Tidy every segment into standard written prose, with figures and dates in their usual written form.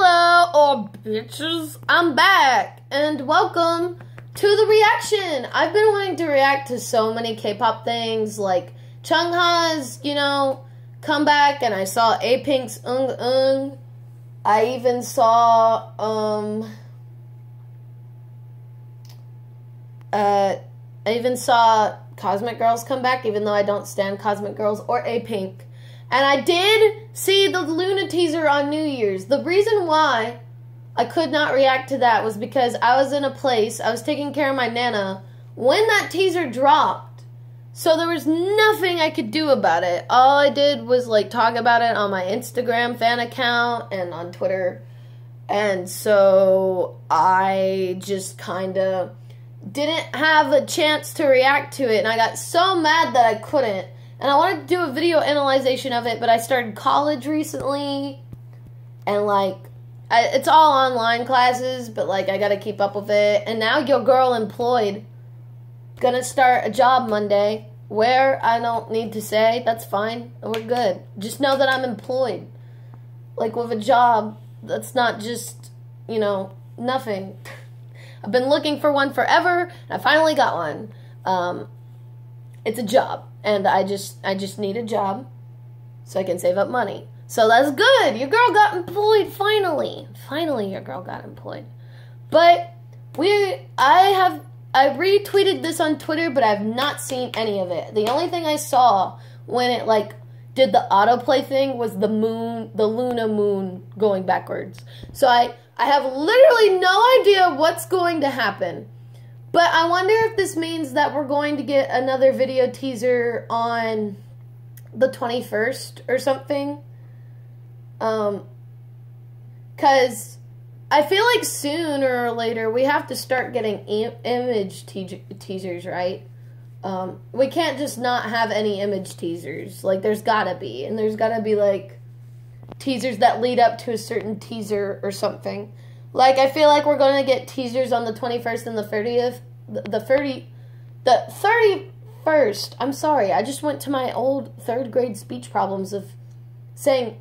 Hello, or bitches, I'm back, and welcome to the reaction. I've been wanting to react to so many K-pop things, like Chungha's, comeback, and I saw A-Pink's I even saw, Cosmic Girls come back, even though I don't stand Cosmic Girls or A-Pink. And I did see the Loona teaser on New Year's. The reason why I could not react to that was because I was in a place, I was taking care of my Nana when that teaser dropped. So there was nothing I could do about it. All I did was talk about it on my Instagram fan account and on Twitter. And so I just kind of didn't have a chance to react to it. And I got so mad that I couldn't. And I wanted to do a video analyzation of it, but I started college recently, and it's all online classes, but I gotta keep up with it. And now your girl employed, gonna start a job Monday, where I don't need to say, that's fine, we're good. Just know that I'm employed, with a job that's not just, nothing. I've been looking for one forever, and I finally got one. It's a job. And I just need a job so I can save up money. So that's good. Your girl got employed finally. Finally your girl got employed. But I retweeted this on Twitter, but I've not seen any of it. The only thing I saw when it did the autoplay thing was the Loona moon going backwards. So I have literally no idea what's going to happen. But I wonder if this means that we're going to get another video teaser on the 21st or something. Because I feel like sooner or later we have to start getting image teasers, right? We can't just not have any image teasers. There's gotta be. And there's gotta be, teasers that lead up to a certain teaser or something. I feel like we're going to get teasers on the 21st and the 30th. The 31st. I'm sorry. I just went to my old 3rd grade speech problems of saying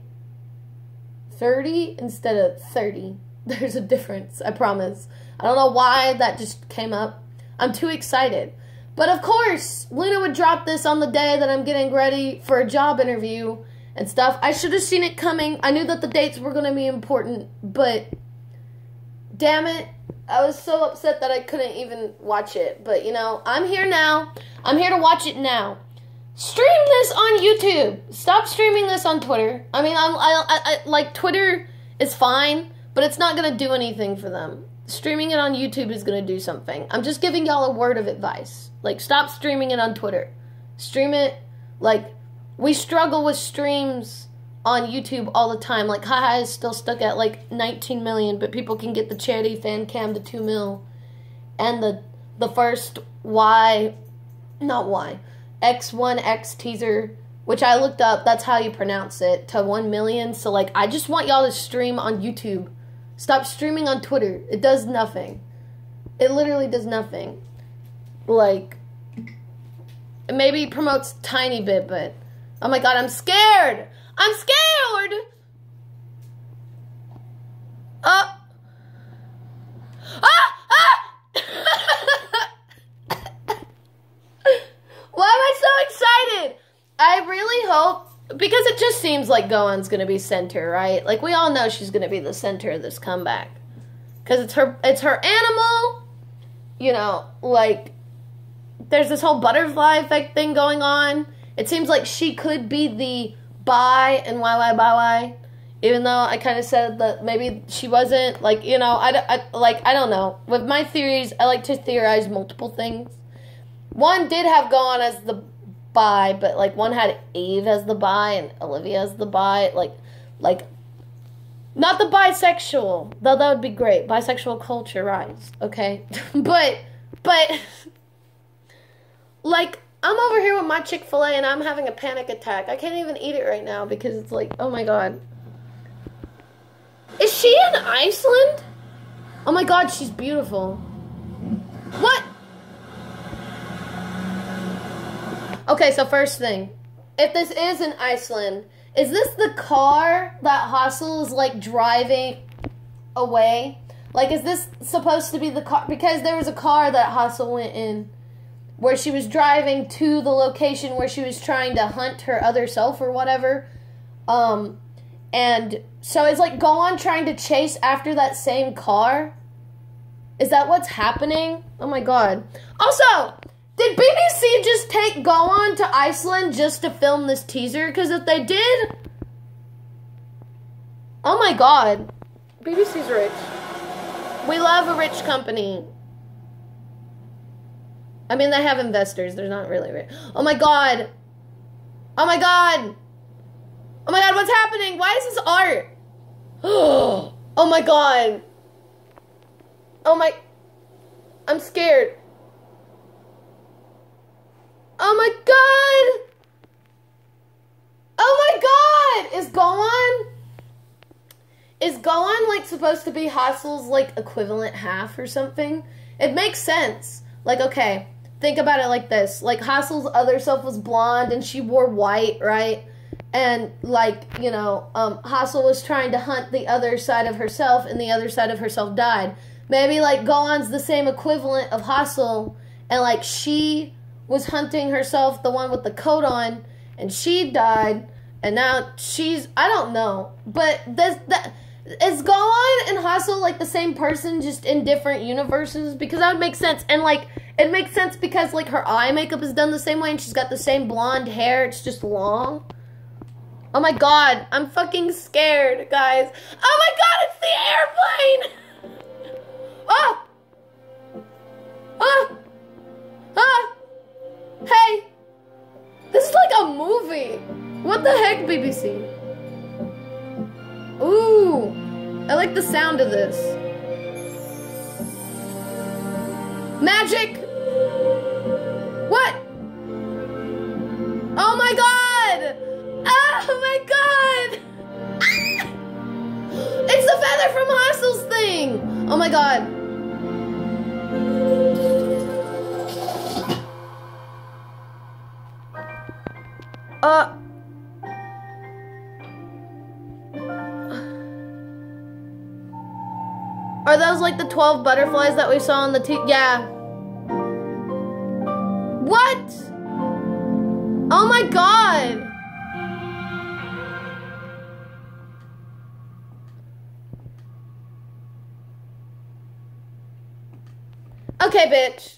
30 instead of 30. There's a difference, I promise. I don't know why that just came up. I'm too excited. But of course, Loona would drop this on the day that I'm getting ready for a job interview and stuff. I should have seen it coming. I knew that the dates were going to be important, but damn it, I was so upset that I couldn't even watch it. But, I'm here now. I'm here to watch it now. Stream this on YouTube. Stop streaming this on Twitter. I mean, Twitter is fine, but it's not going to do anything for them. Streaming it on YouTube is going to do something. I'm just giving y'all a word of advice. Stop streaming it on Twitter. Stream it, we struggle with streams on YouTube all the time. Haha is still stuck at 19 million, but people can get the charity fan cam to 2 mil. And the first XIIX teaser, which I looked up, that's how you pronounce it, to 1 million. So I just want y'all to stream on YouTube. Stop streaming on Twitter. It does nothing. It literally does nothing. Maybe it promotes a tiny bit, but oh my god, I'm scared! I'm scared! Why am I so excited? I really hope, because it just seems like Gohan's gonna be center, right? We all know she's gonna be the center of this comeback. Because it's her animal, there's this whole butterfly effect thing going on. It seems like she could be the bye and why, even though I kind of said that maybe she wasn't, I don't know. With my theories, I like to theorize multiple things. One did have Gohan as the bye, but one had Eve as the bye and Olivia as the bye, not the bisexual, though that would be great. Bisexual culture rise, okay? but I'm over here with my Chick-fil-A and I'm having a panic attack. I can't even eat it right now because it's oh my god. Is she in Iceland? Oh my god, she's beautiful. What? Okay, so first thing. If this is in Iceland, is this the car that Hassel is driving away? Like, is this supposed to be the car? Because there was a car that Hassel went in where she was driving to the location where she was trying to hunt her other self or whatever. And so is, like, Go-On trying to chase after that same car? Is that what's happening? Oh, my God. Also, did BBC just take Go-On to Iceland just to film this teaser? Because if they did... Oh, my God. BBC's rich. We love a rich company. I mean, they have investors. They're not really rich. Oh, my God. Oh, my God. Oh, my God, what's happening? Why is this art? Oh, my God. Oh, my... I'm scared. Oh, my God. Oh, my God. Is Go-On, like, supposed to be Hassel's, like, equivalent half or something? It makes sense. Like, okay, think about it like this. Like, Hassel's other self was blonde and she wore white, right? And, like, you know, Hassel was trying to hunt the other side of herself and the other side of herself died. Maybe, like, Go-On's the same equivalent of Hassel and, like, she was hunting herself, the one with the coat on, and she died, and now she's... I don't know. But is Go-On and Hassel, like, the same person, just in different universes? Because that would make sense. And, like, it makes sense because, like, her eye makeup is done the same way and she's got the same blonde hair. It's just long. Oh, my God. I'm fucking scared, guys. Oh, my God. It's the airplane. Oh. Oh. Oh. Hey. This is like a movie. What the heck, BBC? Ooh. I like the sound of this. Magic! What? Oh my God! Oh my God! It's the feather from Hassel's thing! Oh my God. Are those like the 12 butterflies that we saw on the yeah. What? Oh my God. Okay, bitch.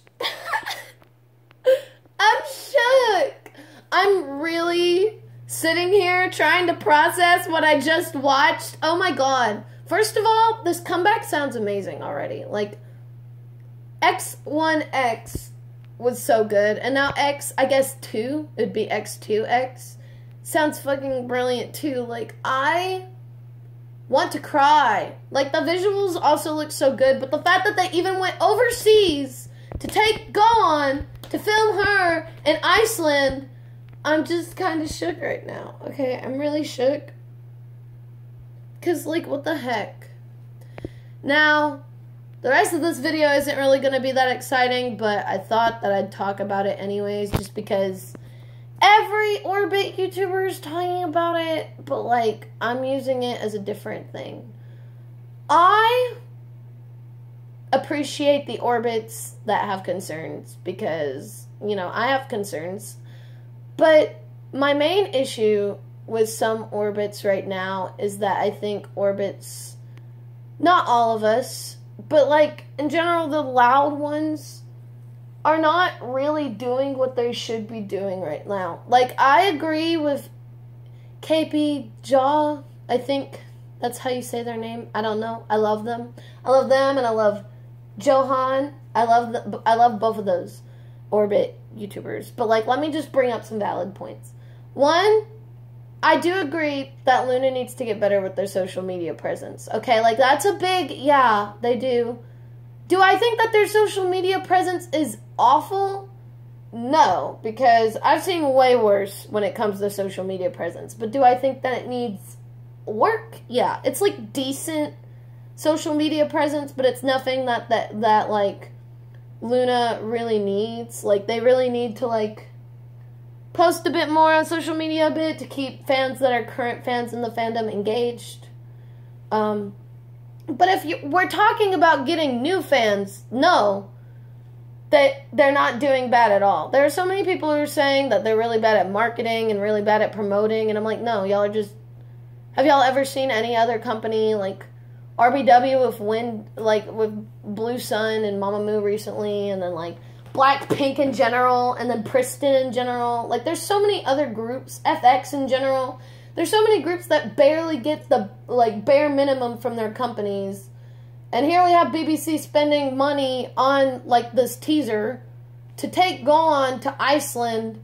I'm shook. I'm really sitting here trying to process what I just watched. Oh my God. First of all, this comeback sounds amazing already. Like, XIIX was so good. And now X, I guess 2, it'd be XIIX. Sounds fucking brilliant too. Like, I want to cry. Like, the visuals also look so good. But the fact that they even went overseas to take Go-On to film her in Iceland, I'm just kind of shook right now. Okay, I'm really shook. Because, like, what the heck? Now, the rest of this video isn't really going to be that exciting, but I thought that I'd talk about it anyways, just because every Orbit YouTuber is talking about it, but, like, I'm using it as a different thing. I appreciate the Orbits that have concerns, because, you know, I have concerns, but my main issue with some Orbits right now is that I think Orbits, not all of us, but like in general the loud ones, are not really doing what they should be doing right now. Like, I agree with KP Jaw, I think that's how you say their name. I don't know. I love them. I love them, and I love Johan. I love both of those Orbit YouTubers. But, like, let me just bring up some valid points. One, I do agree that Loona needs to get better with their social media presence. Okay, like, that's a big, yeah, they do. Do I think that their social media presence is awful? No, because I've seen way worse when it comes to social media presence. But do I think that it needs work? Yeah, it's, like, decent social media presence, but it's nothing that like, Loona really needs. Like, they really need to, like, post a bit more on social media a bit to keep fans that are current fans in the fandom engaged. But if we're talking about getting new fans, no, that they're not doing bad at all. There are so many people who are saying that they're really bad at marketing and really bad at promoting, and I'm like, no, y'all are just... Have y'all ever seen any other company, like RBW with Blue Sun and Mamamoo recently, and then, like, Blackpink in general, and then Pristin in general? Like, there's so many other groups, FX in general. There's so many groups that barely get the, like, bare minimum from their companies. And here we have BBC spending money on, like, this teaser to take Go On to Iceland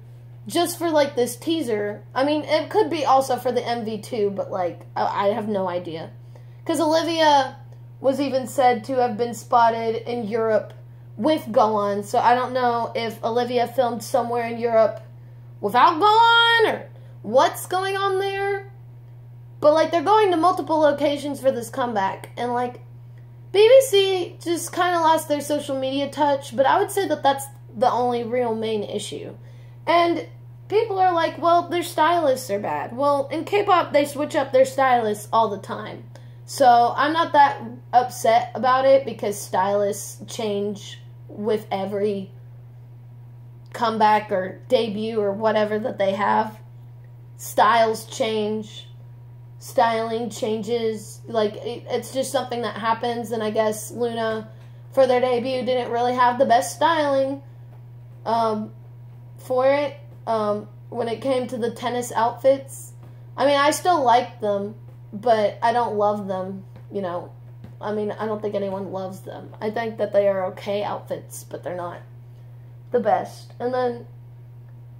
just for, like, this teaser. I mean, it could be also for the MV2, but, like, I have no idea. Because Olivia was even said to have been spotted in Europe with Go On, so I don't know if Olivia filmed somewhere in Europe without Go On, or what's going on there. But, like, they're going to multiple locations for this comeback, and, like, BBC just kind of lost their social media touch, but I would say that that's the only real main issue. And people are like, well, their stylists are bad. Well, in K-pop, they switch up their stylists all the time. So I'm not that upset about it, because stylists change with every comeback or debut or whatever that they have. Styles change. Styling changes. Like, it's just something that happens, and I guess Loona, for their debut, didn't really have the best styling for it when it came to the tennis outfits. I mean, I still like them, but I don't love them, you know. I mean, I don't think anyone loves them. I think that they are okay outfits, but they're not the best. And then,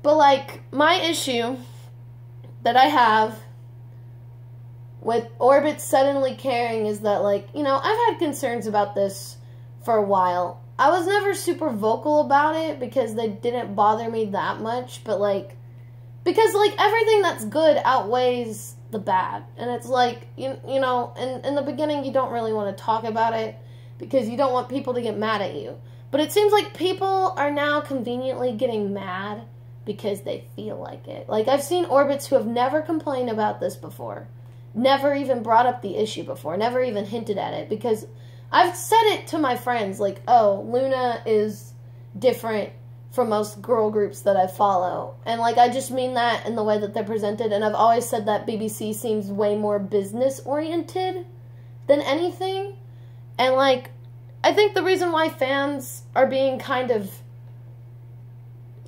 but, like, my issue that I have with Orbit suddenly caring is that, like, you know, I've had concerns about this for a while. I was never super vocal about it because they didn't bother me that much, but, like, because, like, everything that's good outweighs the bad. And it's like, you know, in the beginning you don't really want to talk about it because you don't want people to get mad at you. But it seems like people are now conveniently getting mad because they feel like it. Like, I've seen Orbits who have never complained about this before. Never even brought up the issue before. Never even hinted at it. Because I've said it to my friends, like, oh, Loona is different from most girl groups that I follow. And, like, I just mean that in the way that they're presented. And I've always said that BBC seems way more business-oriented than anything. And, like, I think the reason why fans are being kind of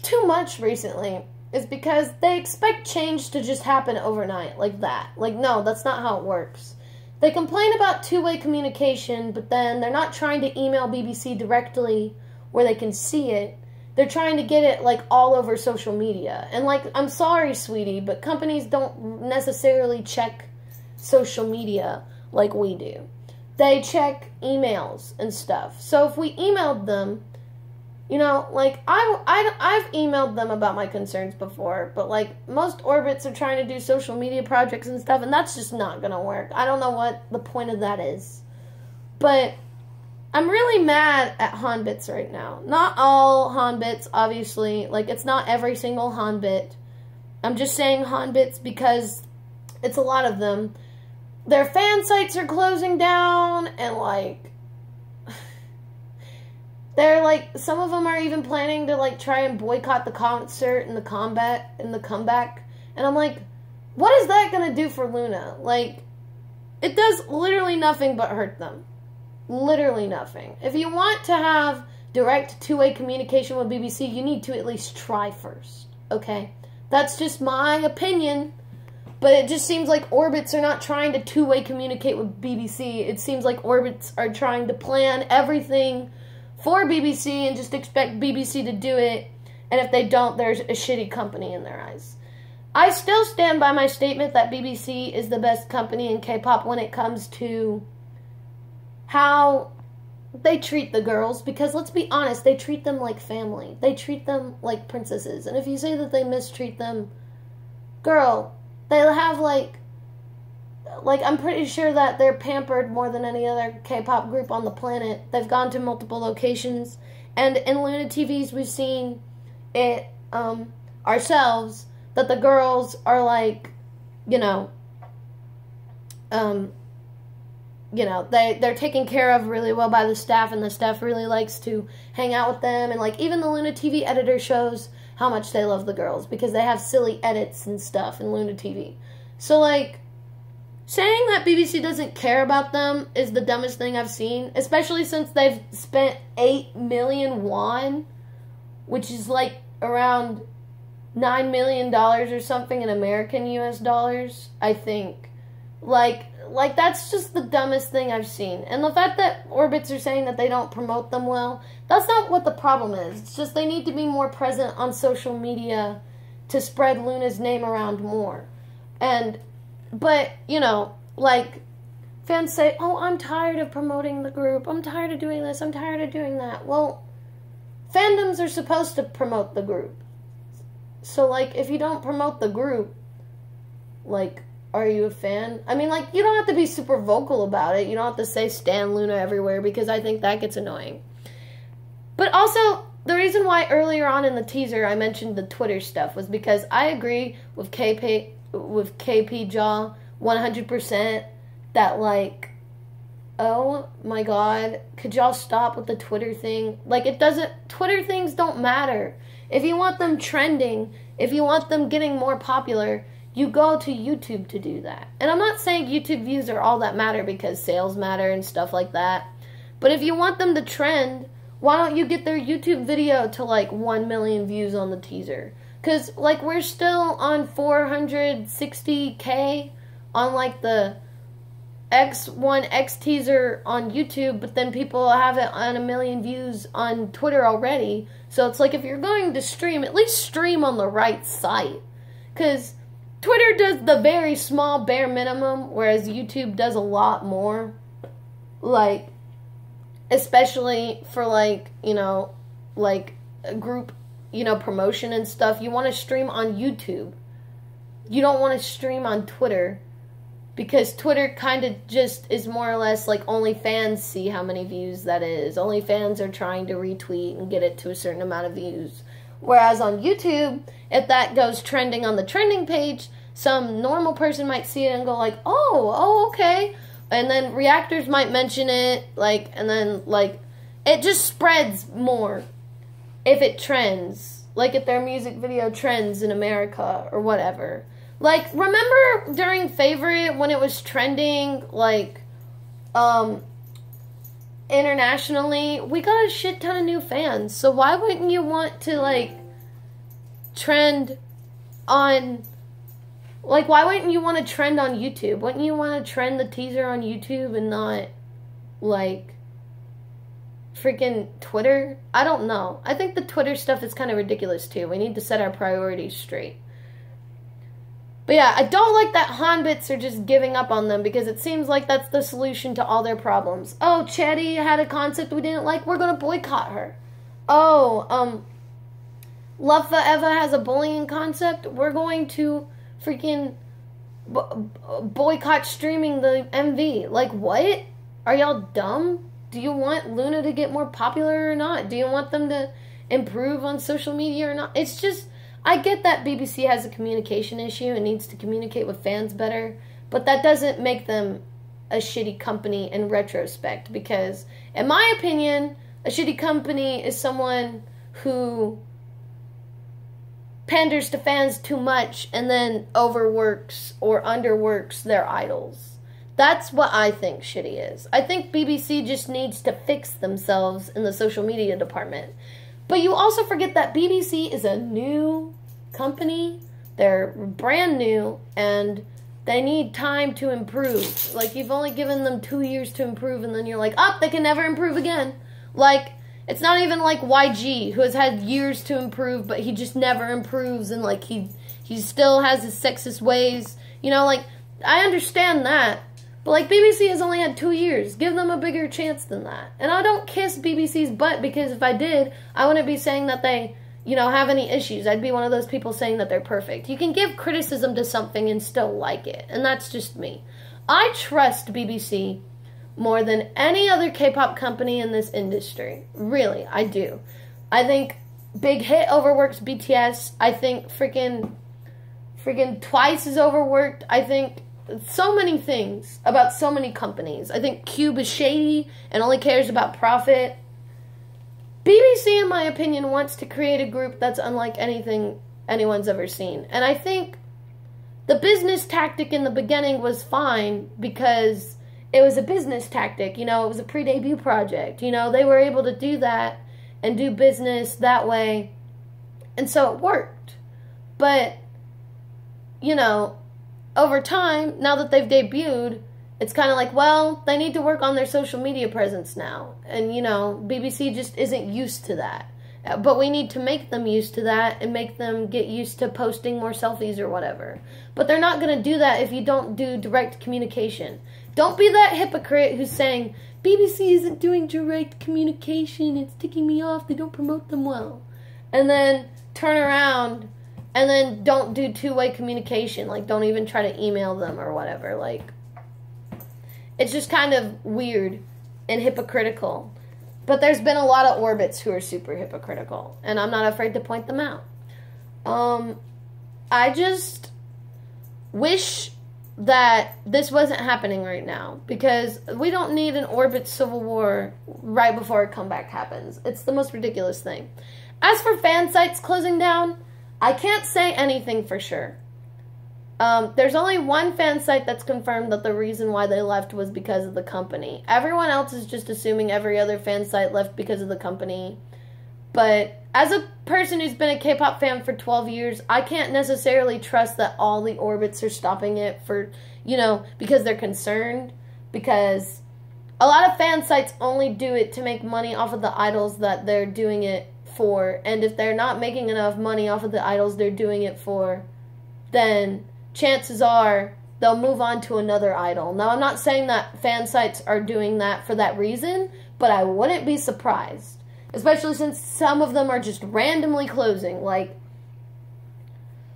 too much recently is because they expect change to just happen overnight, like that. Like, no, that's not how it works. They complain about two-way communication, but then they're not trying to email BBC directly where they can see it. They're trying to get it, like, all over social media. And, like, I'm sorry, sweetie, but companies don't necessarily check social media like we do. They check emails and stuff. So if we emailed them, you know, like, I've emailed them about my concerns before, but, like, most Orbits are trying to do social media projects and stuff, and that's just not gonna work. I don't know what the point of that is. But I'm really mad at Hanbits right now. Not all Hanbits, obviously. Like, it's not every single Hanbit. I'm just saying Hanbits because it's a lot of them. Their fan sites are closing down, and, like, they're, like, some of them are even planning to, like, try and boycott the concert and the comeback. And I'm like, what is that gonna do for Loona? Like, it does literally nothing but hurt them. Literally nothing. If you want to have direct two-way communication with BBC, you need to at least try first, okay? That's just my opinion, but it just seems like Orbits are not trying to two-way communicate with BBC. It seems like Orbits are trying to plan everything for BBC and just expect BBC to do it, and if they don't, there's a shitty company in their eyes. I still stand by my statement that BBC is the best company in K-pop when it comes to how they treat the girls, because let's be honest, they treat them like family. They treat them like princesses, and if you say that they mistreat them, girl, they'll have, like, I'm pretty sure that they're pampered more than any other K-pop group on the planet. They've gone to multiple locations, and in Loona TVs we've seen it ourselves, that the girls are, like, you know, you know, they're taken care of really well by the staff, and the staff really likes to hang out with them. And, like, even the Loona TV editor shows how much they love the girls because they have silly edits and stuff in Loona TV. So, like, saying that BBC doesn't care about them is the dumbest thing I've seen, especially since they've spent 8 million won, which is, like, around $9 million or something in American US dollars, I think. Like, that's just the dumbest thing I've seen. And the fact that Orbits are saying that they don't promote them well, that's not what the problem is. It's just they need to be more present on social media to spread Loona's name around more. But, you know, like, fans say, oh, I'm tired of promoting the group. I'm tired of doing this. I'm tired of doing that. Well, fandoms are supposed to promote the group. So, like, if you don't promote the group, like, are you a fan? I mean, like, you don't have to be super vocal about it. You don't have to say Stan Loona everywhere because I think that gets annoying. But also, the reason why earlier on in the teaser I mentioned the Twitter stuff was because I agree with KP Jaw 100% that, like, oh my god, could y'all stop with the Twitter thing? Like, Twitter things don't matter. If you want them trending, if you want them getting more popular, you go to YouTube to do that. And I'm not saying YouTube views are all that matter because sales matter and stuff like that. But if you want them to trend, why don't you get their YouTube video to, like, 1 million views on the teaser? Because, like, we're still on 460K on, like, the XIIX teaser on YouTube, but then people have it on 1 million views on Twitter already. So it's like, if you're going to stream, at least stream on the right site. Because Twitter does the very small bare minimum, whereas YouTube does a lot more. Like, especially for, like, you know, like, a group, you know, promotion and stuff. You want to stream on YouTube. You don't want to stream on Twitter. Because Twitter kind of just is more or less like only fans see how many views that is. Only fans are trying to retweet and get it to a certain amount of views. Whereas on YouTube, if that goes trending on the trending page, some normal person might see it and go like, oh, okay. And then reactors might mention it, like, and then, like, it just spreads more if it trends. Like, if their music video trends in America or whatever. Like, remember during Favorite when it was trending, like, internationally? We got a shit ton of new fans. So why wouldn't you want to, like, trend on, like, why wouldn't you want to trend on YouTube? Wouldn't you want to trend the teaser on YouTube and not, like, freaking Twitter? I don't know. I think the Twitter stuff is kind of ridiculous, too. We need to set our priorities straight. But yeah, I don't like that Hanbits are just giving up on them because it seems like that's the solution to all their problems. Oh, Chetty had a concept we didn't like, we're going to boycott her. Oh, Love Forever has a bullying concept, we're going to freaking boycott streaming the MV. Like, what? Are y'all dumb? Do you want Loona to get more popular or not? Do you want them to improve on social media or not? It's just, I get that BBC has a communication issue and needs to communicate with fans better, but that doesn't make them a shitty company in retrospect, because, in my opinion, a shitty company is someone who panders to fans too much and then overworks or underworks their idols. That's what I think shitty is. I think BBC just needs to fix themselves in the social media department. But you also forget that BBC is a new company. They're brand new, and they need time to improve. Like, you've only given them 2 years to improve, and then you're like, oh, they can never improve again. Like, it's not even like YG, who has had years to improve, but he just never improves, and, like, he still has his sexist ways. You know, like, I understand that. But, like, BBC has only had 2 years. Give them a bigger chance than that. And I don't kiss BBC's butt, because if I did, I wouldn't be saying that they, you know, have any issues. I'd be one of those people saying that they're perfect. You can give criticism to something and still like it. And that's just me. I trust BBC more than any other K-pop company in this industry. Really, I do. I think Big Hit overworks BTS. I think freaking Twice is overworked. I think so many things about so many companies. I think Cube is shady and only cares about profit. BBC, in my opinion, wants to create a group that's unlike anything anyone's ever seen. And I think the business tactic in the beginning was fine because it was a business tactic. You know, it was a pre-debut project. You know, they were able to do that and do business that way. And so it worked. But, you know, over time, now that they've debuted, it's kind of like, well, they need to work on their social media presence now. And, you know, BBC just isn't used to that. But we need to make them used to that and make them get used to posting more selfies or whatever. But they're not going to do that if you don't do direct communication. Don't be that hypocrite who's saying, BBC isn't doing direct communication, it's ticking me off, they don't promote them well. And then turn around and then don't do two-way communication. Like, don't even try to email them or whatever. Like, it's just kind of weird and hypocritical. But there's been a lot of Orbits who are super hypocritical, and I'm not afraid to point them out. I just wish that this wasn't happening right now, because we don't need an Orbit civil war right before a comeback happens. It's the most ridiculous thing. As for fan sites closing down, I can't say anything for sure. There's only one fan site that's confirmed that the reason why they left was because of the company. Everyone else is just assuming every other fan site left because of the company. But as a person who's been a K-pop fan for 12 years, I can't necessarily trust that all the Orbits are stopping it for, you know, because they're concerned. Because a lot of fan sites only do it to make money off of the idols that they're doing it for. And if they're not making enough money off of the idols they're doing it for, then chances are they'll move on to another idol. Now, I'm not saying that fan sites are doing that for that reason, but I wouldn't be surprised. Especially since some of them are just randomly closing. Like,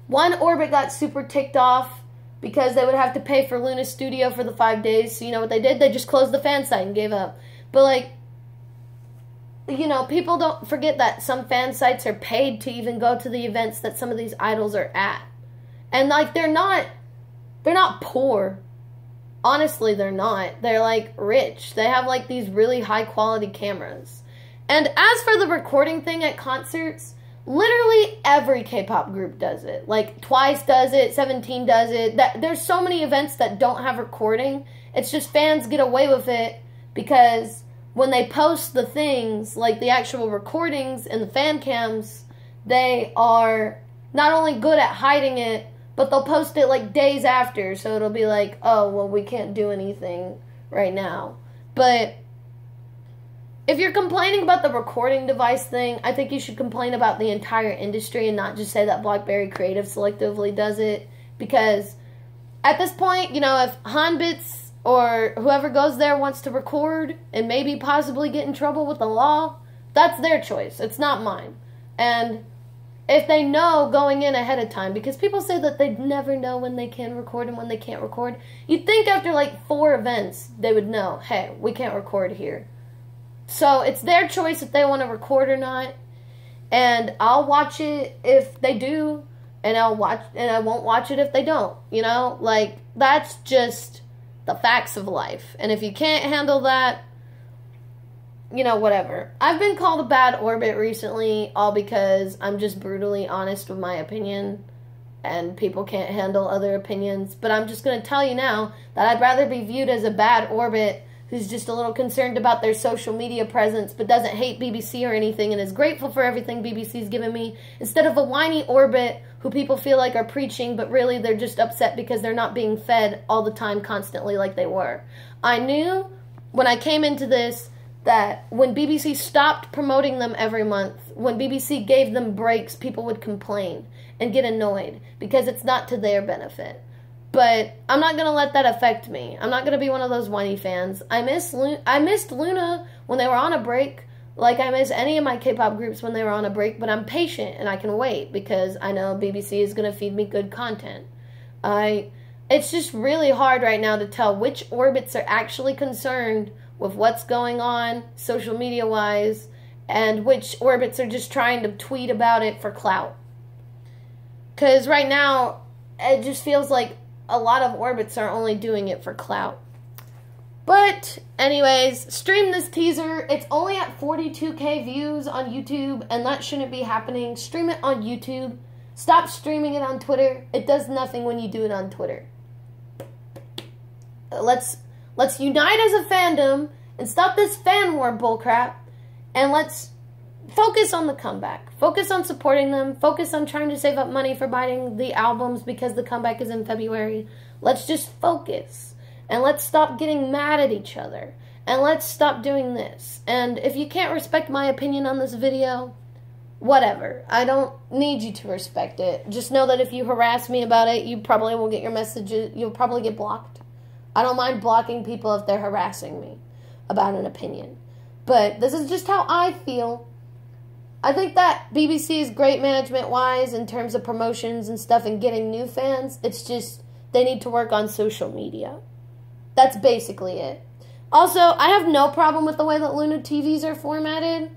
one Orbit got super ticked off because they would have to pay for Loona's studio for the 5 days. So you know what they did? They just closed the fan site and gave up. But, like, you know, people don't forget that some fan sites are paid to even go to the events that some of these idols are at. And, like, they're not poor. Honestly, they're not. They're, like, rich. They have, like, these really high-quality cameras. And as for the recording thing at concerts, literally every K-pop group does it. Like, TWICE does it, 17 does it. There's so many events that don't have recording. It's just fans get away with it because when they post the things, like the actual recordings and the fan cams, they are not only good at hiding it, but they'll post it like days after. So it'll be like, oh, well, we can't do anything right now. But if you're complaining about the recording device thing, I think you should complain about the entire industry and not just say that BlackBerry Creative selectively does it. Because at this point, you know, if Hanbits or whoever goes there wants to record and maybe possibly get in trouble with the law, that's their choice. It's not mine. And if they know going in ahead of time, because people say that they never know when they can record and when they can't record. You'd think after like 4 events, they would know, hey, we can't record here. So it's their choice if they want to record or not. And I'll watch it if they do, and I won't watch it if they don't. You know, like, that's just the facts of life. And if you can't handle that, you know, whatever. I've been called a bad Orbit recently, all because I'm just brutally honest with my opinion, and people can't handle other opinions. But I'm just going to tell you now that I'd rather be viewed as a bad Orbit who's just a little concerned about their social media presence but doesn't hate BBC or anything and is grateful for everything BBC's given me, instead of a whiny Orbit who people feel like are preaching, but really they're just upset because they're not being fed all the time constantly like they were. I knew when I came into this that when BBC stopped promoting them every month, when BBC gave them breaks, people would complain and get annoyed because it's not to their benefit. But I'm not going to let that affect me. I'm not going to be one of those whiny fans. I missed Loona when they were on a break, like I miss any of my K-pop groups when they were on a break, but I'm patient and I can wait because I know BBC is going to feed me good content. It's just really hard right now to tell which Orbits are actually concerned with what's going on social media-wise and which Orbits are just trying to tweet about it for clout. Because right now, it just feels like a lot of Orbits are only doing it for clout. But, anyways, stream this teaser. It's only at 42K views on YouTube, and that shouldn't be happening. Stream it on YouTube. Stop streaming it on Twitter. It does nothing when you do it on Twitter. Let's unite as a fandom and stop this fan war bullcrap, and let's focus on the comeback. Focus on supporting them. Focus on trying to save up money for buying the albums because the comeback is in February. Let's just focus. And let's stop getting mad at each other. And let's stop doing this. And if you can't respect my opinion on this video, whatever. I don't need you to respect it. Just know that if you harass me about it, you probably will get your messages. You'll probably get blocked. I don't mind blocking people if they're harassing me about an opinion. But this is just how I feel. I think that BBC is great management-wise in terms of promotions and stuff and getting new fans. It's just they need to work on social media. That's basically it. Also, I have no problem with the way that Loona TVs are formatted.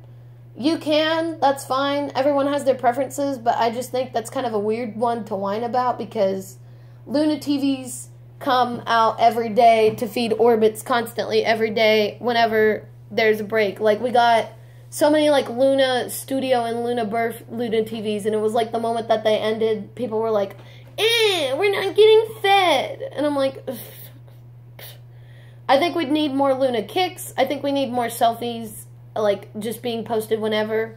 You can, that's fine. Everyone has their preferences, but I just think that's kind of a weird one to whine about because Loona TVs come out every day to feed Orbits constantly every day whenever there's a break. Like, we got so many, like, Loona Studio and Loona Birth Loona TVs, and it was like the moment that they ended, people were like, we're not getting fed. And I'm like, ugh. I think we'd need more Loona kicks. I think we need more selfies, like, just being posted whenever.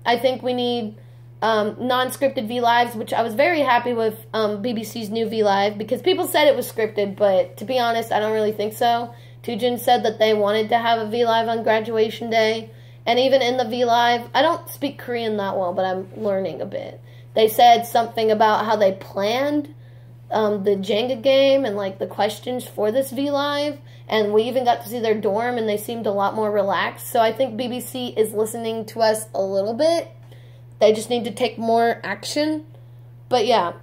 I think we need non-scripted V-Lives, which I was very happy with BBC's new V-Live, because people said it was scripted, but to be honest, I don't really think so. Toojin said that they wanted to have a V-Live on graduation day, and even in the V-Live, I don't speak Korean that well, but I'm learning a bit. They said something about how they planned the Jenga game and, like, the questions for this V-Live, and we even got to see their dorm, and they seemed a lot more relaxed. So I think BBC is listening to us a little bit. They just need to take more action. But yeah,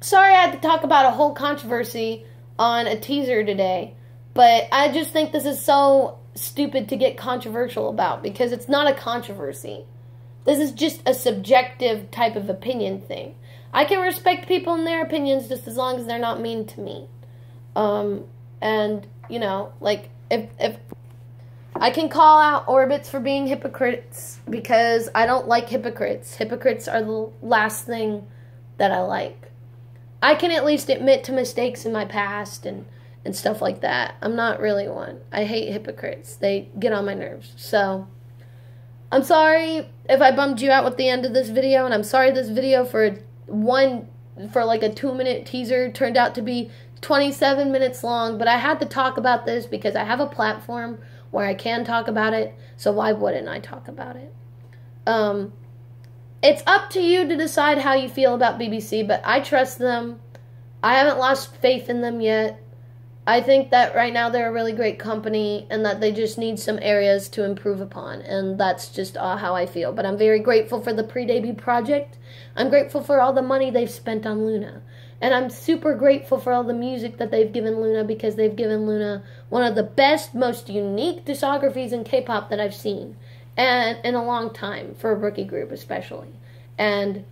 sorry I had to talk about a whole controversy on a teaser today, but I just think this is so stupid to get controversial about, because it's not a controversy. This is just a subjective type of opinion thing. I can respect people and their opinions just as long as they're not mean to me. And, you know, like, if I can call out Orbits for being hypocrites because I don't like hypocrites. Hypocrites are the last thing that I like. I can at least admit to mistakes in my past and stuff like that. I'm not really one. I hate hypocrites. They get on my nerves. So, I'm sorry if I bummed you out with the end of this video, and I'm sorry this video for like a 2-minute teaser turned out to be 27 minutes long, but I had to talk about this because I have a platform where I can talk about it, so why wouldn't I talk about it? It's up to you to decide how you feel about BBC, but I trust them. I haven't lost faith in them yet. I think that right now they're a really great company and that they just need some areas to improve upon, and that's just how I feel. But I'm very grateful for the pre-debut project. I'm grateful for all the money they've spent on Loona. And I'm super grateful for all the music that they've given Loona, because they've given Loona one of the best, most unique discographies in K-pop that I've seen. And in a long time, for a rookie group especially. And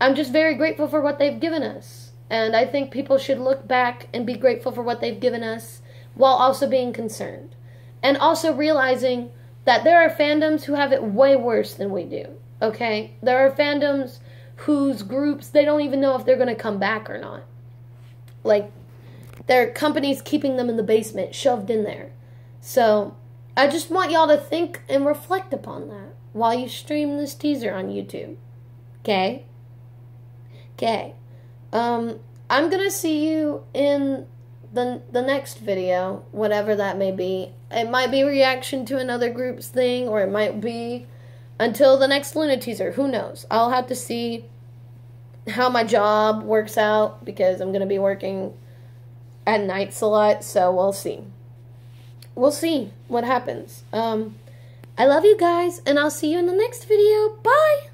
I'm just very grateful for what they've given us. And I think people should look back and be grateful for what they've given us, while also being concerned. And also realizing that there are fandoms who have it way worse than we do, okay? There are fandoms whose groups, they don't even know if they're going to come back or not. Like, there are companies keeping them in the basement, shoved in there. So, I just want y'all to think and reflect upon that while you stream this teaser on YouTube. Okay? Okay. I'm gonna see you in the next video, whatever that may be. It might be a reaction to another group's thing, or it might be until the next Loona teaser. Who knows? I'll have to see how my job works out, because I'm gonna be working at nights a lot, so we'll see. We'll see what happens. I love you guys, and I'll see you in the next video. Bye!